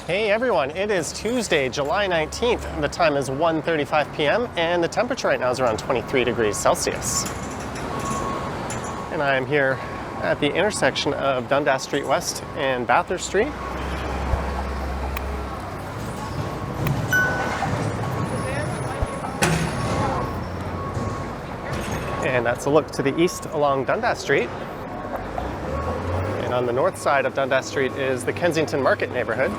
Hey everyone, it is Tuesday, July 19th. The time is 1:35 p.m. and the temperature right now is around 23 degrees Celsius. And I am here at the intersection of Dundas Street West and Bathurst Street. And that's a look to the east along Dundas Street. And on the north side of Dundas Street is the Kensington Market neighborhood.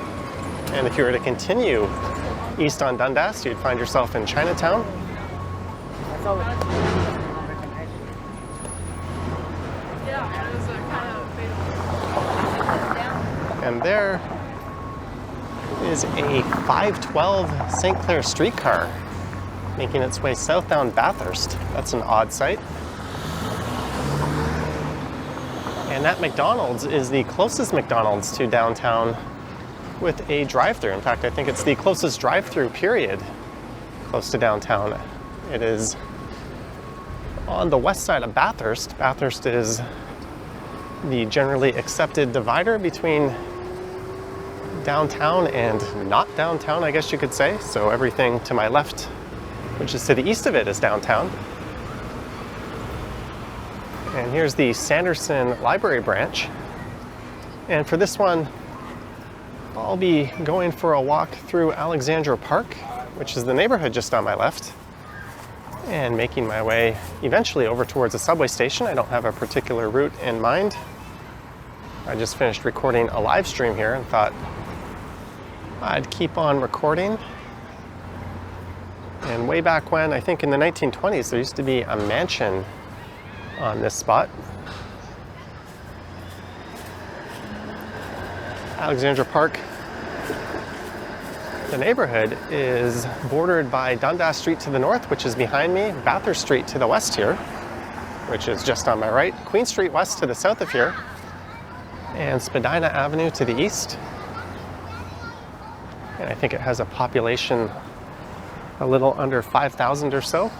And if you were to continue east on Dundas, you'd find yourself in Chinatown. And there is a 512 St. Clair streetcar making its way southbound Bathurst. That's an odd sight. And that McDonald's is the closest McDonald's to downtown with a drive-through. In fact, I think it's the closest drive-through period close to downtown. It is on the west side of Bathurst. Bathurst is the generally accepted divider between downtown and not downtown, I guess you could say. So everything to my left, which is to the east of it, is downtown. And here's the Sanderson Library branch. And for this one, I'll be going for a walk through Alexandra Park, which is the neighborhood just on my left, and making my way eventually over towards a subway station. I don't have a particular route in mind. I just finished recording a live stream here and thought I'd keep on recording. And way back when, I think in the 1920s, there used to be a mansion on this spot. Alexandra Park, the neighborhood, is bordered by Dundas Street to the north, which is behind me, Bathurst Street to the west here, which is just on my right, Queen Street west to the south of here, and Spadina Avenue to the east. And I think it has a population a little under 5,000 or so.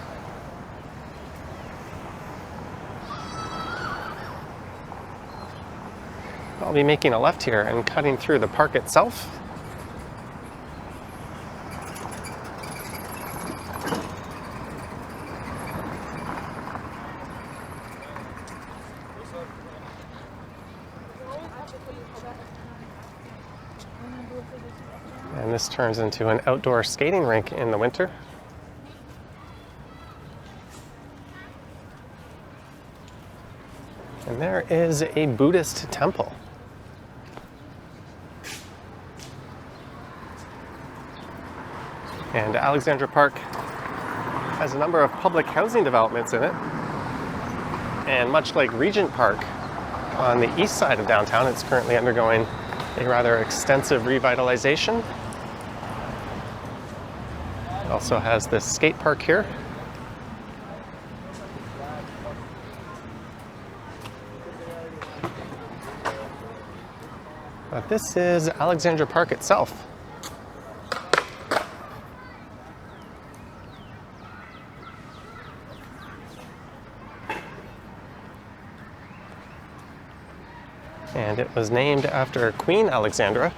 I'll be making a left here and cutting through the park itself. And this turns into an outdoor skating rink in the winter. And there is a Buddhist temple. And Alexandra Park has a number of public housing developments in it. And much like Regent Park on the east side of downtown, it's currently undergoing a rather extensive revitalization. It also has this skate park here. But this is Alexandra Park itself. And it was named after Queen Alexandra.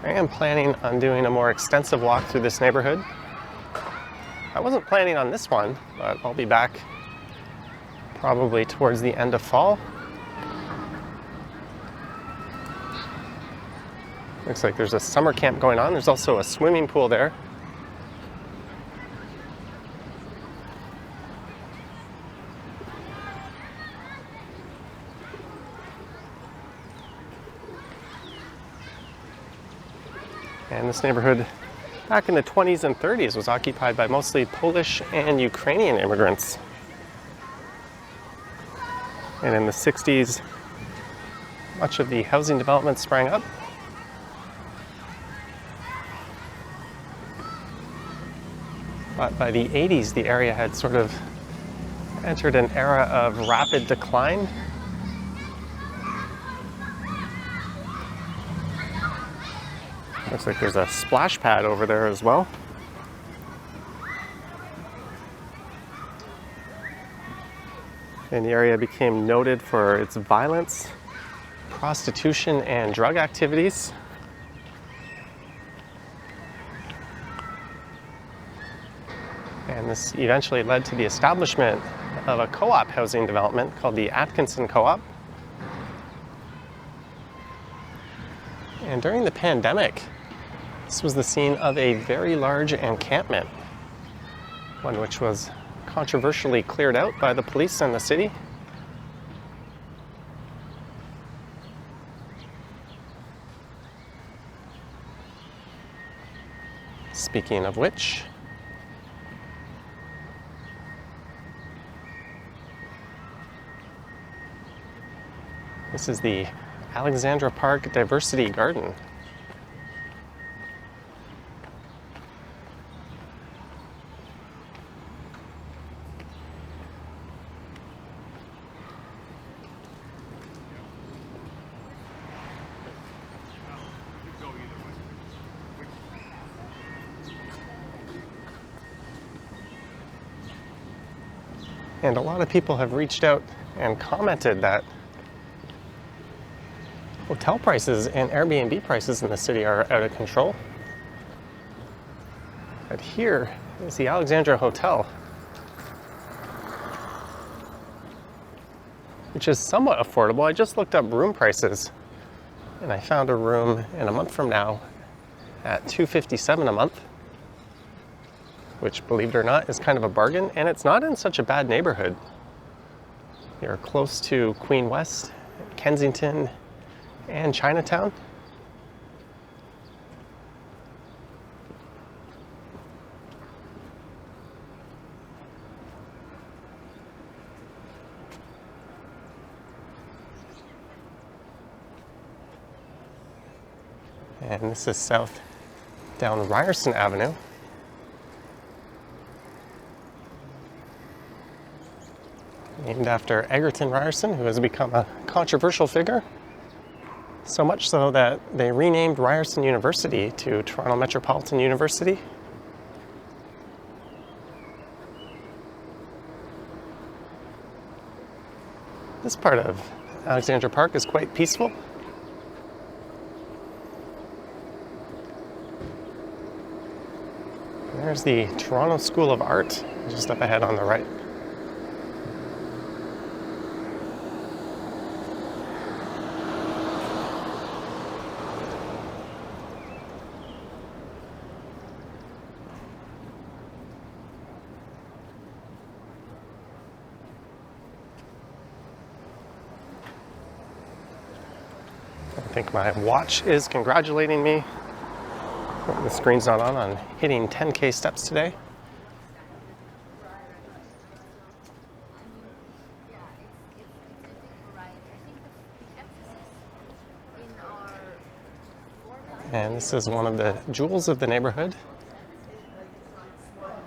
I am planning on doing a more extensive walk through this neighborhood. I wasn't planning on this one, but I'll be back probably towards the end of fall. Looks like there's a summer camp going on. There's also a swimming pool there. And this neighborhood, back in the 20s and 30s, was occupied by mostly Polish and Ukrainian immigrants. And in the 60s, much of the housing development sprang up. But by the 80s, the area had sort of entered an era of rapid decline. Looks like there's a splash pad over there as well. And the area became noted for its violence, prostitution, and drug activities. And this eventually led to the establishment of a co-op housing development called the Atkinson Co-op. And during the pandemic, this was the scene of a very large encampment, one which was controversially cleared out by the police and the city. Speaking of which, this is the Alexandra Park Diversity Garden. And a lot of people have reached out and commented that hotel prices and Airbnb prices in the city are out of control. But here is the Alexandra Hotel, which is somewhat affordable. I just looked up room prices and I found a room in a month from now at $257 a month, which, believe it or not, is kind of a bargain, and it's not in such a bad neighborhood. You're close to Queen West, Kensington, and Chinatown. And this is south down Ryerson Avenue. Named after Egerton Ryerson, who has become a controversial figure. So much so that they renamed Ryerson University to Toronto Metropolitan University. This part of Alexandra Park is quite peaceful. There's the Toronto School of Art, just up ahead on the right. I think my watch is congratulating me. The screen's not on hitting 10K steps today. And this is one of the jewels of the neighborhood,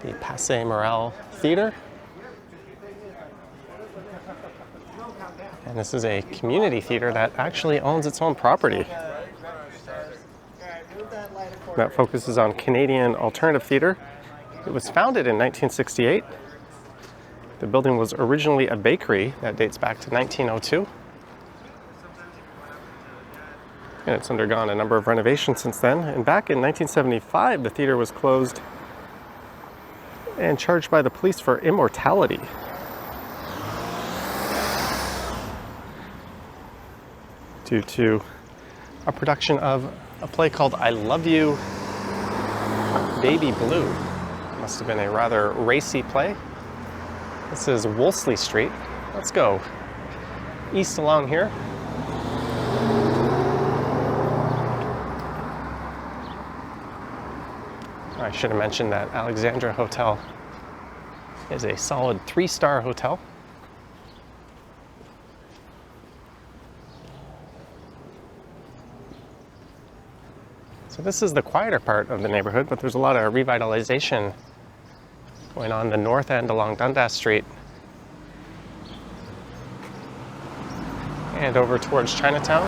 the Passe Morale Theater. And this is a community theater that actually owns its own property. That focuses on Canadian alternative theater. It was founded in 1968. The building was originally a bakery that dates back to 1902. And it's undergone a number of renovations since then. And back in 1975, the theater was closed and charged by the police for immortality. Due to a production of a play called I Love You, Baby Blue. It must have been a rather racy play. This is Wolseley Street. Let's go east along here. I should have mentioned that Alexandra Hotel is a solid 3-star hotel. So this is the quieter part of the neighborhood, but there's a lot of revitalization going on the north end along Dundas Street and over towards Chinatown.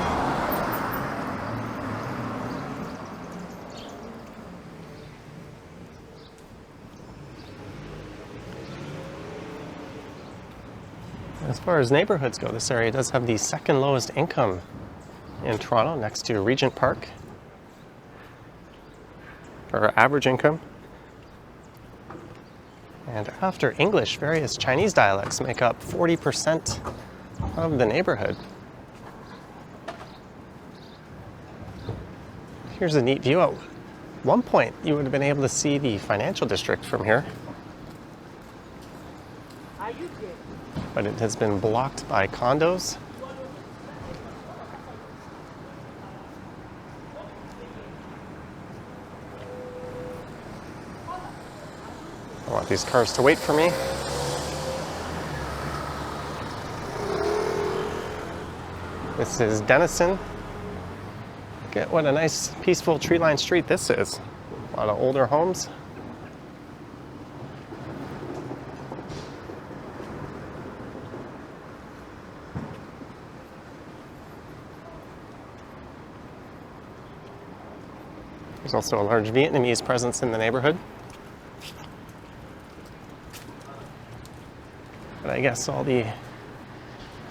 As far as neighborhoods go, this area does have the second lowest income in Toronto, next to Regent Park, or average income. And after English, various Chinese dialects make up 40% of the neighborhood. Here's a neat view. At one point, you would have been able to see the financial district from here, but it has been blocked by condos. I want these cars to wait for me. This is Denison. Look at what a nice, peaceful, tree-lined street this is. A lot of older homes. There's also a large Vietnamese presence in the neighborhood. But I guess all the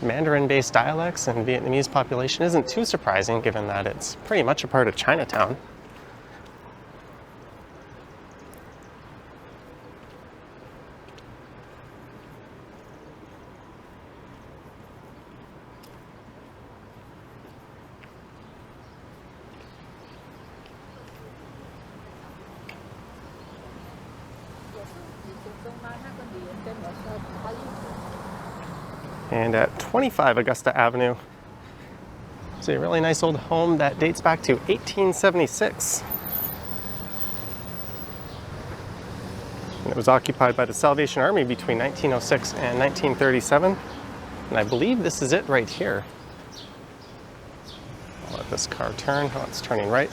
Mandarin-based dialects and Vietnamese population isn't too surprising, given that it's pretty much a part of Chinatown. And at 25 Augusta Avenue, it's a really nice old home that dates back to 1876. And it was occupied by the Salvation Army between 1906 and 1937. And I believe this is it right here. I'll let this car turn. Oh, it's turning right.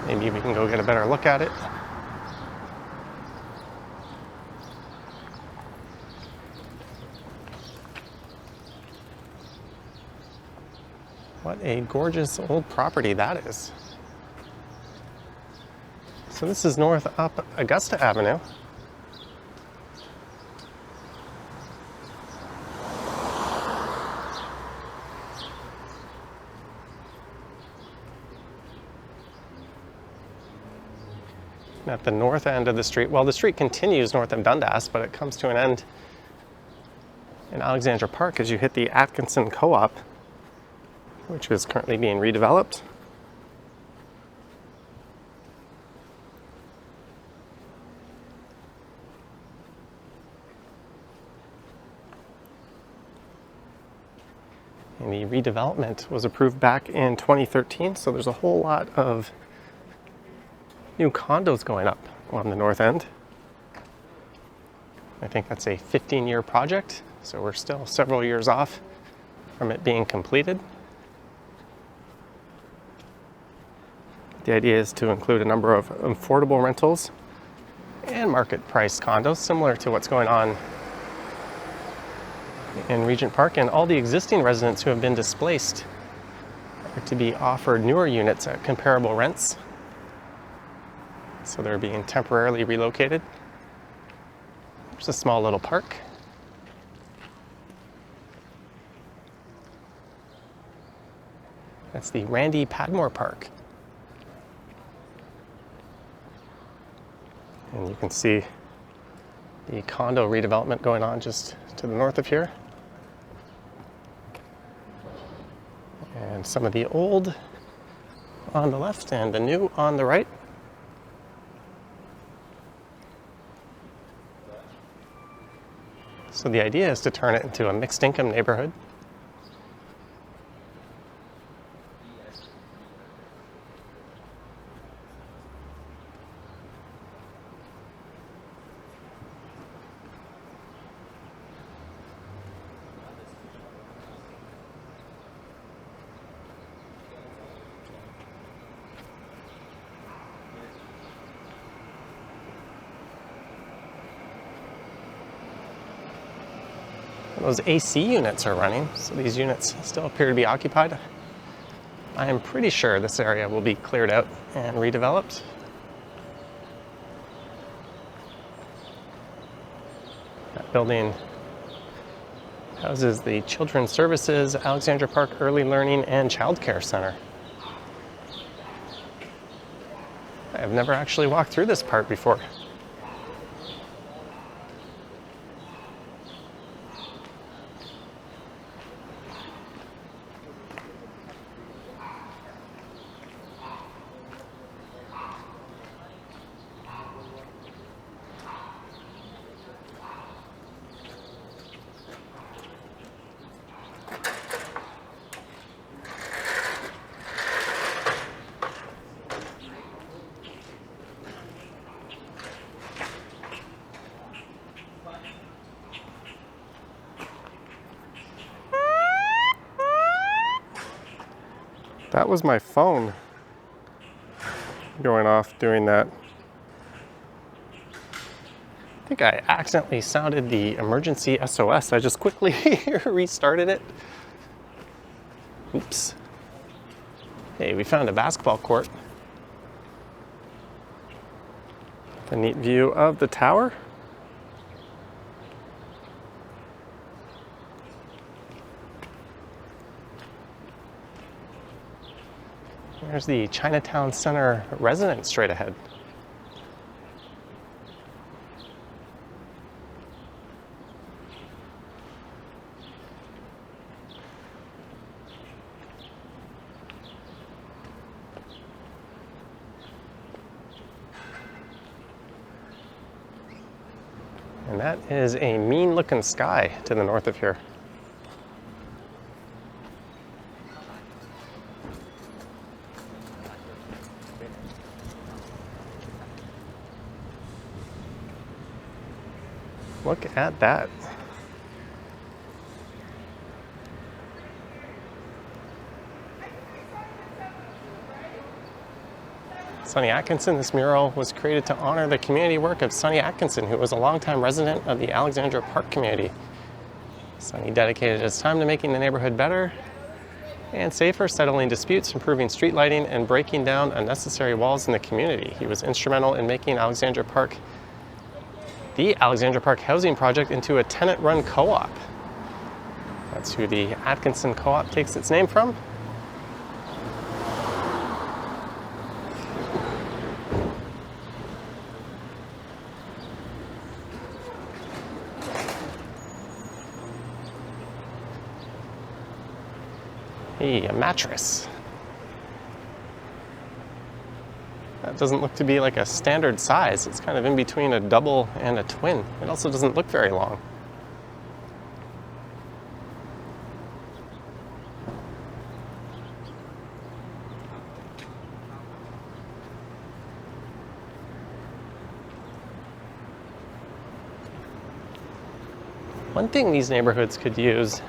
Maybe we can go get a better look at it. What a gorgeous old property that is. So this is north up Augusta Avenue. And at the north end of the street, well, the street continues north of Dundas, but it comes to an end in Alexandra Park as you hit the Atkinson Co-op, which is currently being redeveloped. And the redevelopment was approved back in 2013, so there's a whole lot of new condos going up on the north end. I think that's a 15-year project, so we're still several years off from it being completed. The idea is to include a number of affordable rentals and market price condos, similar to what's going on in Regent Park, and all the existing residents who have been displaced are to be offered newer units at comparable rents. So they're being temporarily relocated. There's a small little park. That's the Randy Padmore Park. And you can see the condo redevelopment going on just to the north of here. And some of the old on the left and the new on the right. So the idea is to turn it into a mixed income neighborhood. Those AC units are running, so these units still appear to be occupied. I am pretty sure this area will be cleared out and redeveloped. building houses the Children's Services, Alexandra Park Early Learning and Childcare Center. I've never actually walked through this part before. That was my phone going off doing that. I think I accidentally sounded the emergency SOS. I just quickly restarted it. Oops. Hey, we found a basketball court. A neat view of the tower. There's the Chinatown Center residence straight ahead. And that is a mean-looking sky to the north of here. Look at that. Sonny Atkinson. This mural was created to honor the community work of Sonny Atkinson, who was a longtime resident of the Alexandra Park community. Sonny dedicated his time to making the neighborhood better and safer, settling disputes, improving street lighting, and breaking down unnecessary walls in the community. He was instrumental in making Alexandra Park, the Alexandra Park Housing Project, into a tenant-run co-op. That's who the Atkinson Co-op takes its name from. Hey, a mattress. That doesn't look to be like a standard size. It's kind of in between a double and a twin. It also doesn't look very long. One thing these neighborhoods could use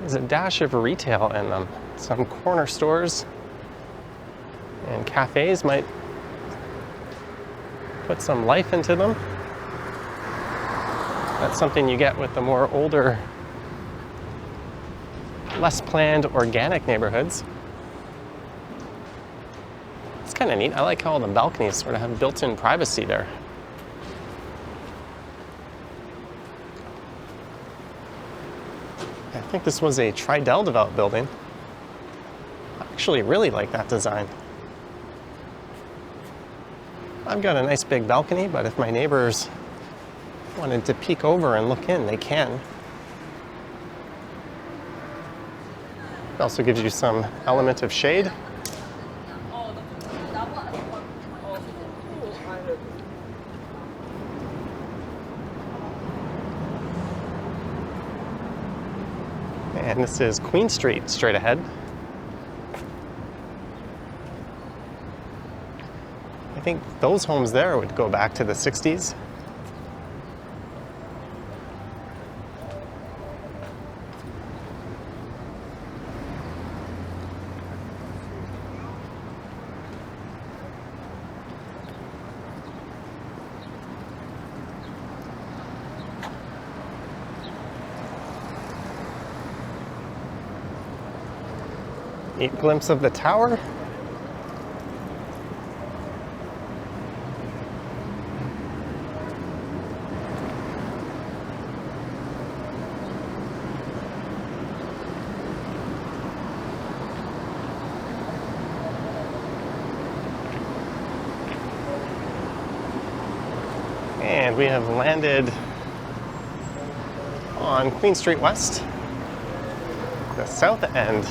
is a dash of retail in them. Some corner stores and cafes might put some life into them. That's something you get with the more older, less planned organic neighborhoods. It's kind of neat. I like how all the balconies sort of have built-in privacy there. I think this was a Tridel developed building. I actually really like that design. I've got a nice big balcony, but if my neighbors wanted to peek over and look in, they can. It also gives you some element of shade. And this is Queen Street straight ahead. I think those homes there would go back to the 60s. Neat glimpse of the tower. And we have landed on Queen Street West, the south end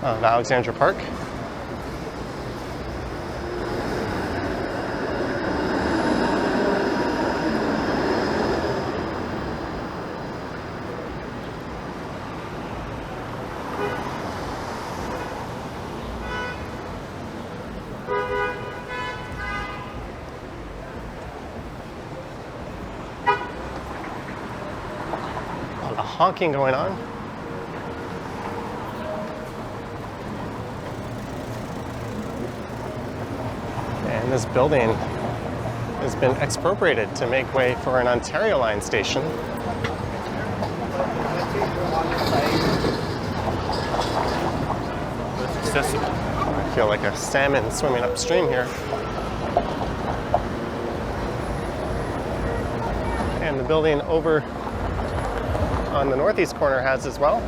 of Alexandra Park. Honking going on. And this building has been expropriated to make way for an Ontario Line station. It's accessible. I feel like a salmon swimming upstream here. And the building over on the northeast corner has as well.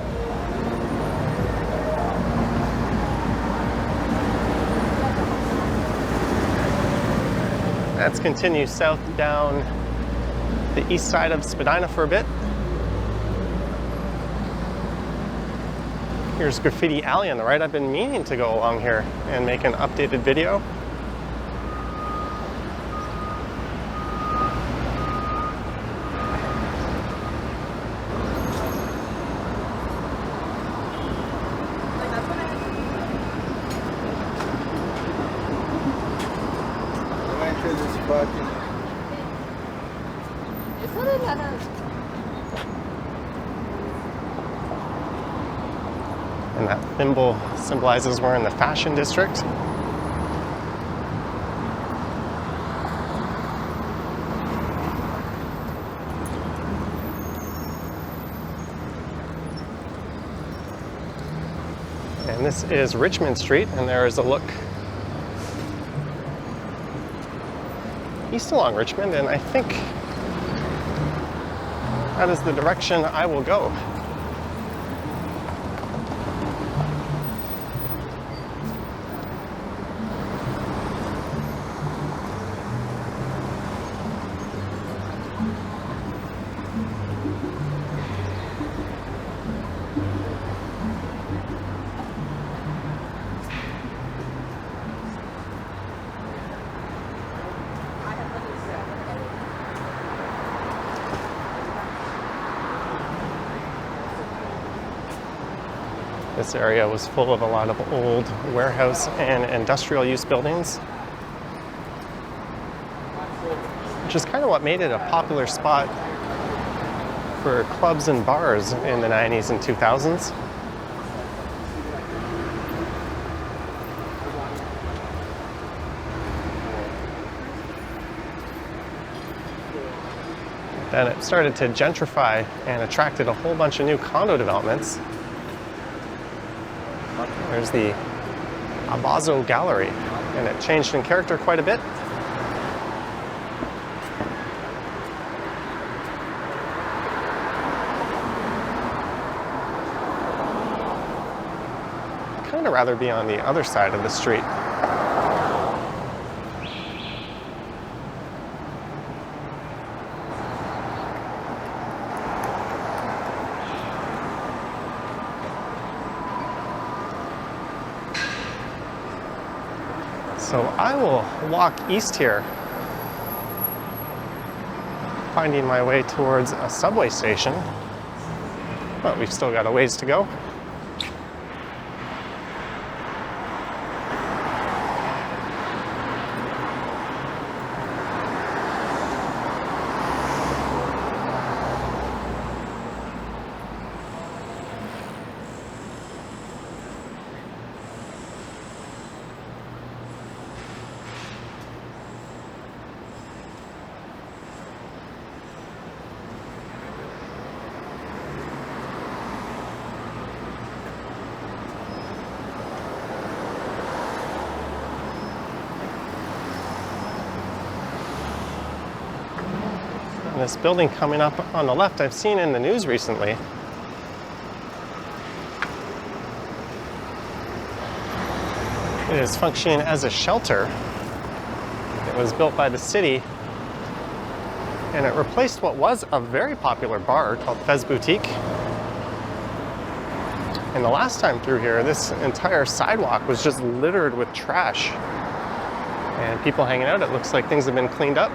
Let's continue south down the east side of Spadina for a bit. Here's Graffiti Alley on the right. I've been meaning to go along here and make an updated video. And that thimble symbolizes we're in the fashion district. And this is Richmond Street, and there is a look east along Richmond, and I think that is the direction I will go. This area was full of a lot of old warehouse and industrial use buildings, which is kind of what made it a popular spot for clubs and bars in the 90s and 2000s. Then it started to gentrify and attracted a whole bunch of new condo developments. There's the Abazo Gallery, and it changed in character quite a bit. I'd kind of rather be on the other side of the street. So I will walk east here, finding my way towards a subway station, but we've still got a ways to go. This building coming up on the left, I've seen in the news recently. It is functioning as a shelter. It was built by the city And it replaced what was a very popular bar called Fez Boutique. And the last time through here, this entire sidewalk was just littered with trash. And people hanging out, it looks like things have been cleaned up.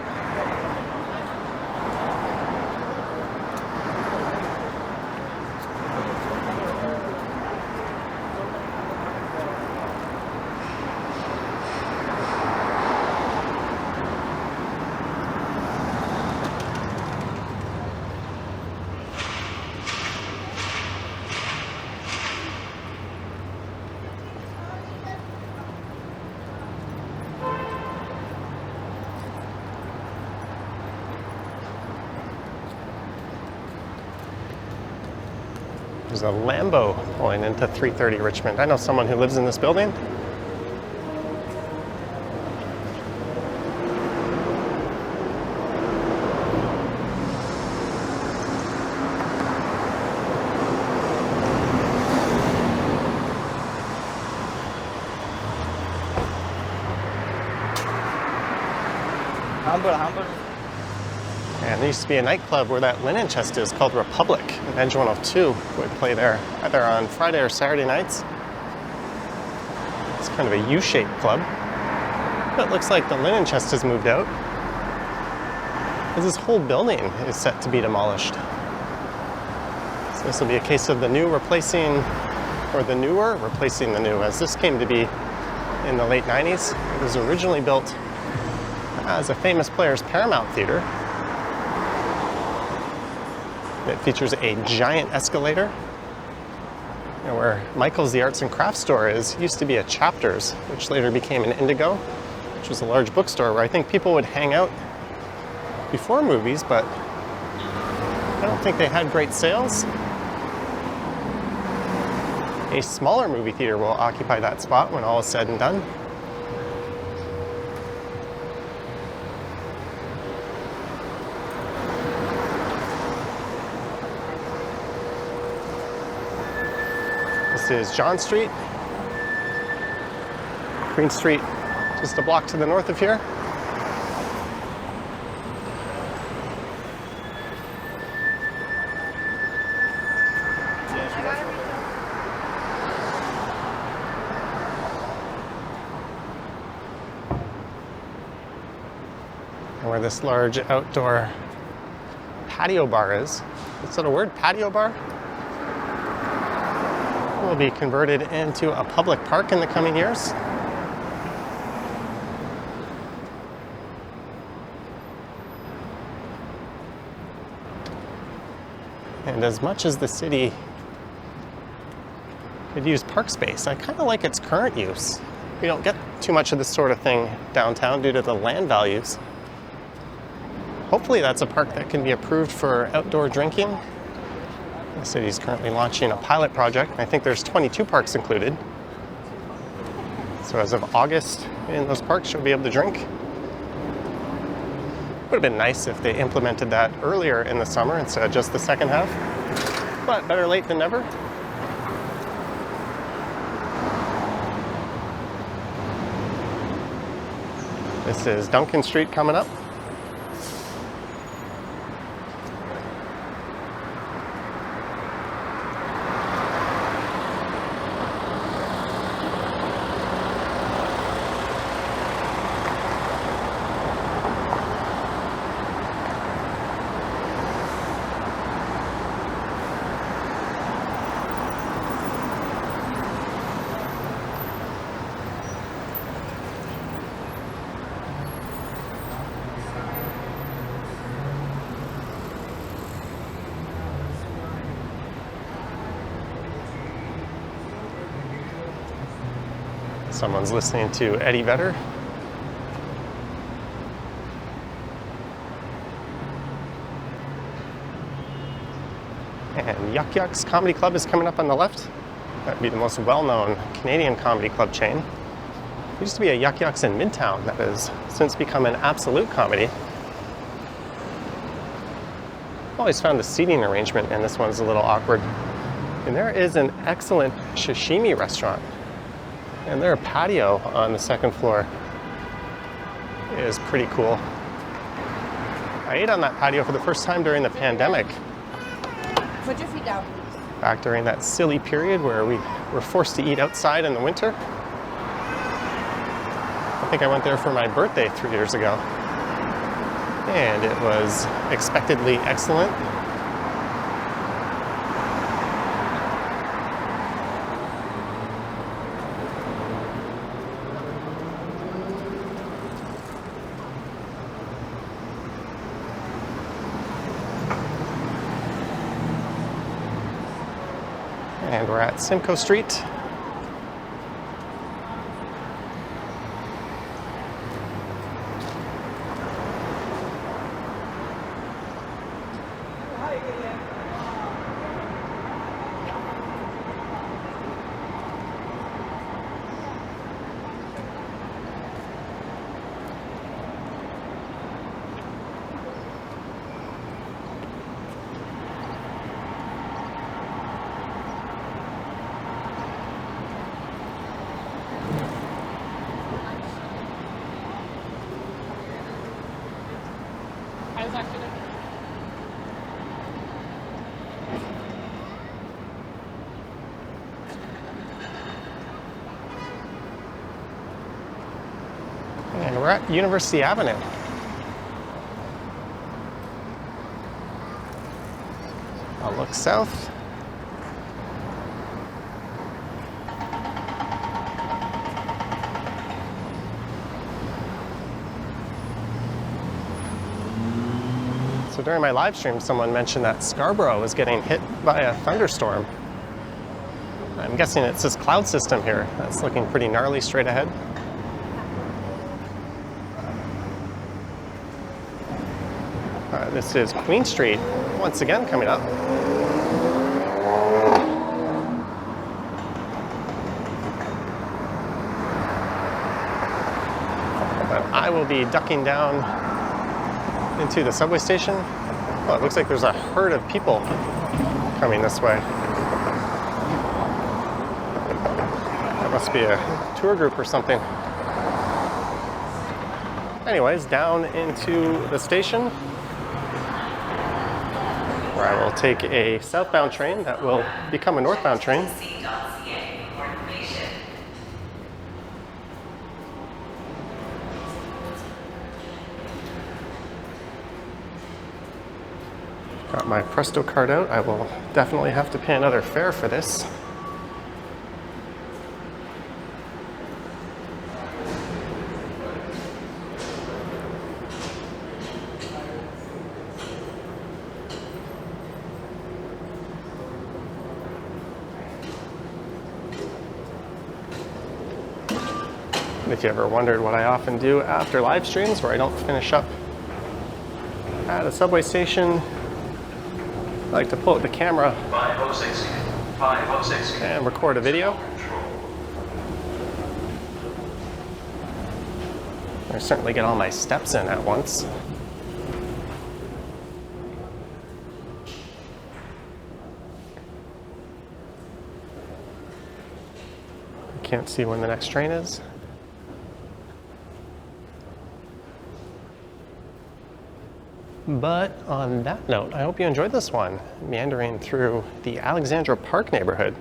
There's a Lambo pulling into 330 Richmond. I know someone who lives in this building. And there used to be a nightclub where that linen chest is called Republic, and Edge 102 would play there either on Friday or Saturday nights. It's kind of a U-shaped club. But it looks like the linen chest has moved out, as this whole building is set to be demolished. So this will be a case of the new replacing, or the newer replacing the new, as this came to be in the late 90s. It was originally built as a famous player's Paramount Theater. It features a giant escalator. And where Michael's the Arts and Crafts store is, used to be a Chapters, which later became an Indigo, which was a large bookstore where I think people would hang out before movies, but I don't think they had great sales. A smaller movie theater will occupy that spot when all is said and done. This is John Street, Queen Street, just a block to the north of here. And where this large outdoor patio bar is that a word, patio bar? Will be converted into a public park in the coming years. And as much as the city could use park space, I kind of like its current use. We don't get too much of this sort of thing downtown due to the land values. Hopefully that's a park that can be approved for outdoor drinking. The city is currently launching a pilot project. I think there's 22 parks included. So as of August, in those parks, you'll be able to drink. Would have been nice if they implemented that earlier in the summer instead of just the second half. But better late than never. This is Duncan Street coming up. Someone's listening to Eddie Vedder. And Yuck Yuck's Comedy Club is coming up on the left. That would be the most well-known Canadian comedy club chain. There used to be a Yuck Yuck's in Midtown that has since become an Absolute Comedy. I've always found the seating arrangement in this one's a little awkward. And there is an excellent sashimi restaurant. And their patio on the second floor is pretty cool. I ate on that patio for the first time during the pandemic. Put your feet down, please. Back during that silly period where we were forced to eat outside in the winter. I think I went there for my birthday 3 years ago. And it was expectedly excellent. And we're at Simcoe Street. And we're at University Avenue. I'll look south. So during my live stream, someone mentioned that Scarborough was getting hit by a thunderstorm. I'm guessing it's this cloud system here that's looking pretty gnarly straight ahead. This is Queen Street once again coming up. But I will be ducking down into the subway station. Well, it looks like there's a herd of people coming this way. That must be a tour group or something. Anyways, down into the station, where I will take a southbound train that will become a northbound train. Got my Presto card out. I will definitely have to pay another fare for this. If you ever wondered what I often do after live streams where I don't finish up at a subway station, I like to pull out the camera and record a video. I certainly get all my steps in at once. I can't see when the next train is. But on that note, I hope you enjoyed this one, meandering through the Alexandra Park neighborhood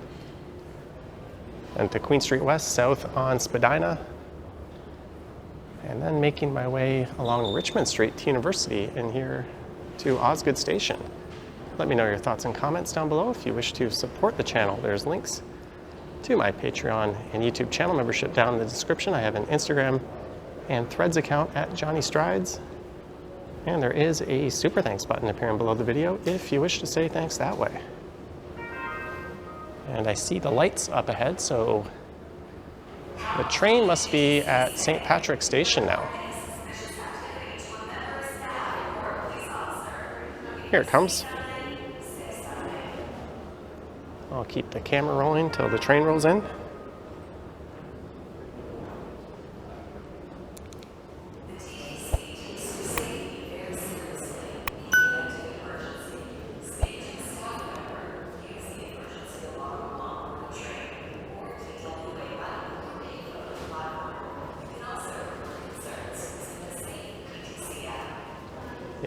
and to Queen Street West, south on Spadina, and then making my way along Richmond Street to University and here to Osgoode Station. Let me know your thoughts and comments down below. If you wish to support the channel, there's links to my Patreon and YouTube channel membership down in the description. I have an Instagram and Threads account at Johnny Strides. And there is a super thanks button appearing below the video if you wish to say thanks that way. And I see the lights up ahead, so the train must be at St. Patrick's Station now. Here it comes. I'll keep the camera rolling till the train rolls in.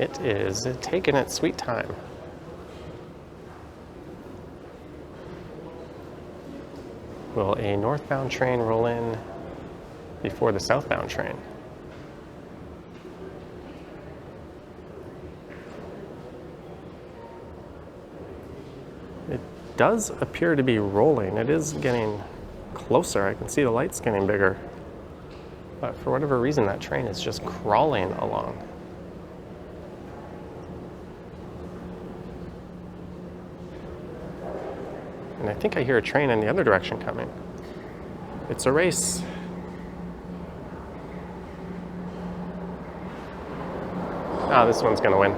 It is taking its sweet time. Will a northbound train roll in before the southbound train? It does appear to be rolling. It is getting closer. I can see the lights getting bigger. But for whatever reason, that train is just crawling along. And I think I hear a train in the other direction coming. It's a race. Ah, this one's gonna win.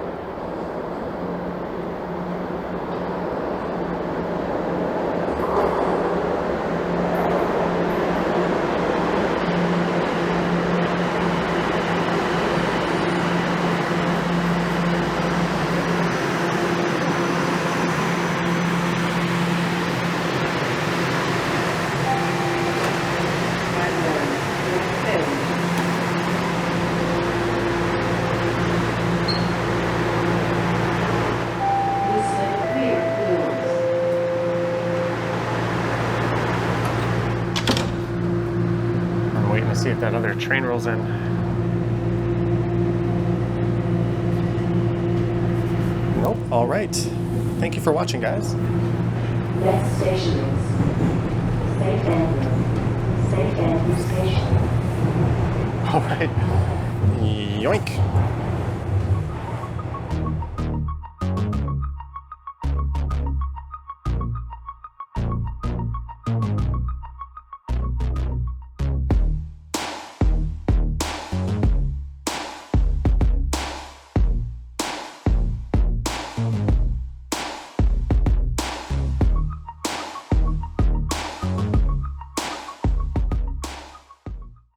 See if that other train rolls in. Nope. All right. Thank you for watching, guys. Next station is St. Andrew Station. All right. Yoink.